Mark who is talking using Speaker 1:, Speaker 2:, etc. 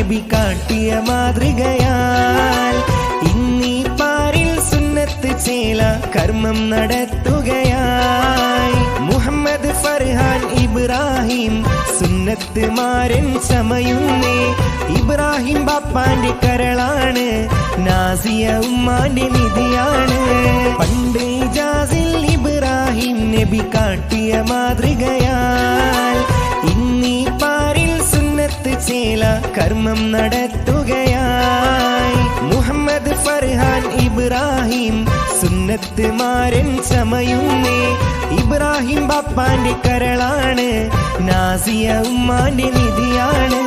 Speaker 1: നബി കാട്ടിയ മാതൃകയാൽ ഇന്നീ പാരിൽ സുന്നത്ത് ചേല കർമ്മം നടത്തുകയായി. മുഹമ്മദ് ഫർഹാൻ ഇബ്രാഹിം സുന്നത്ത് മാരൻ ചമയുന്നേ. ഇബ്രാഹിം ബാപ്പാന്റെ കരളാണ്, നാസിയ ഉമ്മാന്റെ നിധിയാണ്. പണ്ട് ഇജാസിൽ ഇബ്രാഹിം നബി കാട്ടിയ മാതൃകയാൽ ഇന്നീ പാരിൽ സുന്നത്ത് ചേല കർമ്മം നടത്തുകയായി. മുഹമ്മദ് ഫർഹാൻ ഇബ്രാഹിം സുന്നത്ത് മാരൻ ചമയുന്നേ. ഇബ്രാഹിം ബാപ്പാന്റെ കരളാണ്, നാസിയ ഉമ്മാന്റെ നിധിയാണ്.